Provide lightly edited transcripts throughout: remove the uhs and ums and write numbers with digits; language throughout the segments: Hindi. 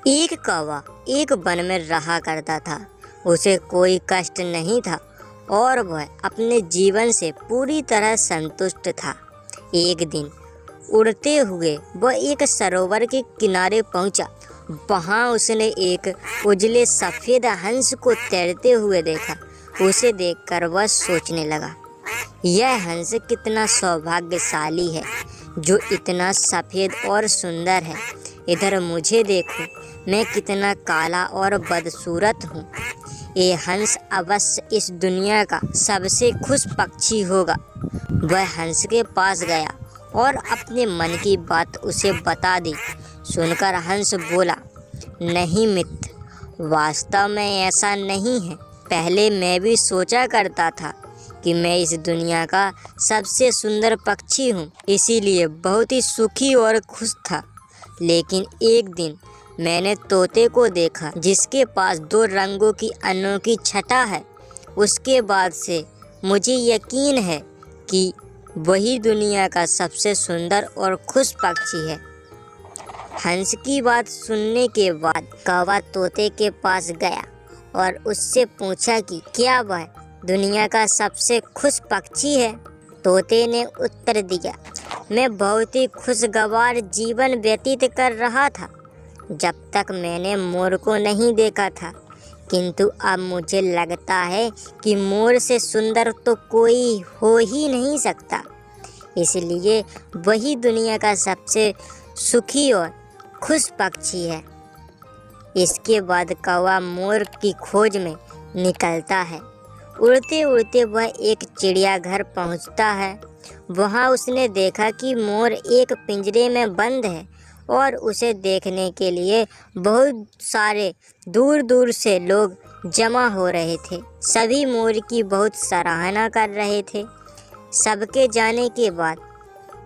एक कौवा एक वन में रहा करता था। उसे कोई कष्ट नहीं था और वह अपने जीवन से पूरी तरह संतुष्ट था। एक दिन उड़ते हुए वह एक सरोवर के किनारे पहुंचा। वहां उसने एक उजले सफ़ेद हंस को तैरते हुए देखा। उसे देखकर वह सोचने लगा, यह हंस कितना सौभाग्यशाली है जो इतना सफ़ेद और सुंदर है। इधर मुझे देखो, मैं कितना काला और बदसूरत हूँ। ये हंस अवश्य इस दुनिया का सबसे खुश पक्षी होगा। वह हंस के पास गया और अपने मन की बात उसे बता दी। सुनकर हंस बोला, नहीं मित्र, वास्तव में ऐसा नहीं है। पहले मैं भी सोचा करता था कि मैं इस दुनिया का सबसे सुंदर पक्षी हूँ, इसीलिए बहुत ही सुखी और खुश था। लेकिन एक दिन मैंने तोते को देखा जिसके पास 2 रंगों की अनोखी छटा है। उसके बाद से मुझे यकीन है कि वही दुनिया का सबसे सुंदर और खुश पक्षी है। हंस की बात सुनने के बाद कौवा तोते के पास गया और उससे पूछा कि क्या वह दुनिया का सबसे खुश पक्षी है। तोते ने उत्तर दिया, मैं बहुत ही खुशगवार जीवन व्यतीत कर रहा था जब तक मैंने मोर को नहीं देखा था, किंतु अब मुझे लगता है कि मोर से सुंदर तो कोई हो ही नहीं सकता, इसलिए वही दुनिया का सबसे सुखी और खुश पक्षी है। इसके बाद कौवा मोर की खोज में निकलता है। उड़ते उड़ते वह एक चिड़ियाघर पहुंचता है। वहां उसने देखा कि मोर एक पिंजरे में बंद है और उसे देखने के लिए बहुत सारे दूर दूर से लोग जमा हो रहे थे। सभी मोर की बहुत सराहना कर रहे थे। सबके जाने के बाद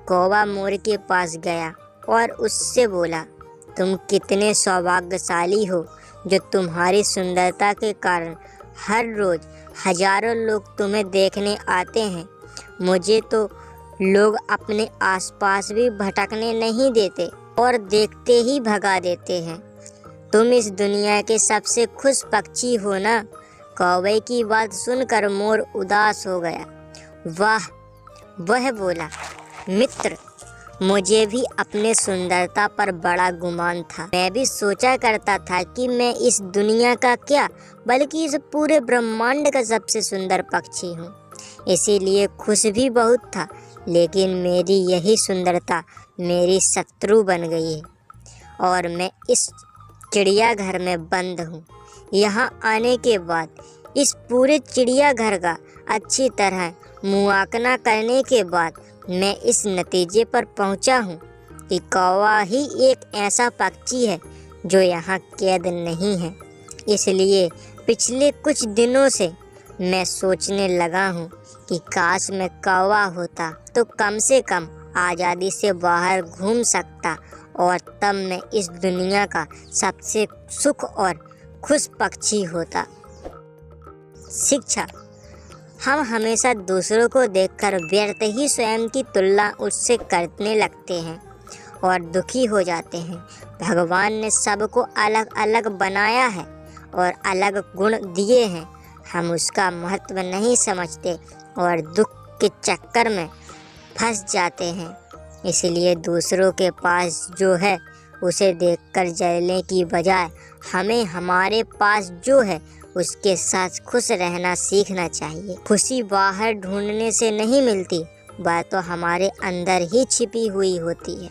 कौवा मोर के पास गया और उससे बोला, तुम कितने सौभाग्यशाली हो जो तुम्हारी सुंदरता के कारण हर रोज़ हजारों लोग तुम्हें देखने आते हैं। मुझे तो लोग अपने आसपास भी भटकने नहीं देते और देखते ही भगा देते हैं। तुम इस दुनिया के सबसे खुश पक्षी हो ना। कौवे की बात सुनकर मोर उदास हो गया। वाह, वह बोला, मित्र, मुझे भी अपने सुंदरता पर बड़ा गुमान था। मैं भी सोचा करता था कि मैं इस दुनिया का क्या बल्कि इस पूरे ब्रह्मांड का सबसे सुंदर पक्षी हूँ, इसीलिए खुश भी बहुत था। लेकिन मेरी यही सुंदरता मेरी शत्रु बन गई है और मैं इस चिड़ियाघर में बंद हूँ। यहाँ आने के बाद इस पूरे चिड़ियाघर का अच्छी तरह मुआयना करने के बाद मैं इस नतीजे पर पहुंचा हूं कि कौवा ही एक ऐसा पक्षी है जो यहाँ कैद नहीं है। इसलिए पिछले कुछ दिनों से मैं सोचने लगा हूँ कि काश मैं कौवा होता तो कम से कम आज़ादी से बाहर घूम सकता और तब मैं इस दुनिया का सबसे सुख और खुश पक्षी होता। शिक्षा। हम हमेशा दूसरों को देखकर व्यर्थ ही स्वयं की तुलना उससे करने लगते हैं और दुखी हो जाते हैं। भगवान ने सबको अलग अलग बनाया है और अलग गुण दिए हैं। हम उसका महत्व नहीं समझते और दुख के चक्कर में फंस जाते हैं। इसलिए दूसरों के पास जो है उसे देखकर जलने की बजाय हमें हमारे पास जो है उसके साथ खुश रहना सीखना चाहिए। खुशी बाहर ढूंढने से नहीं मिलती, वह तो हमारे अंदर ही छिपी हुई होती है।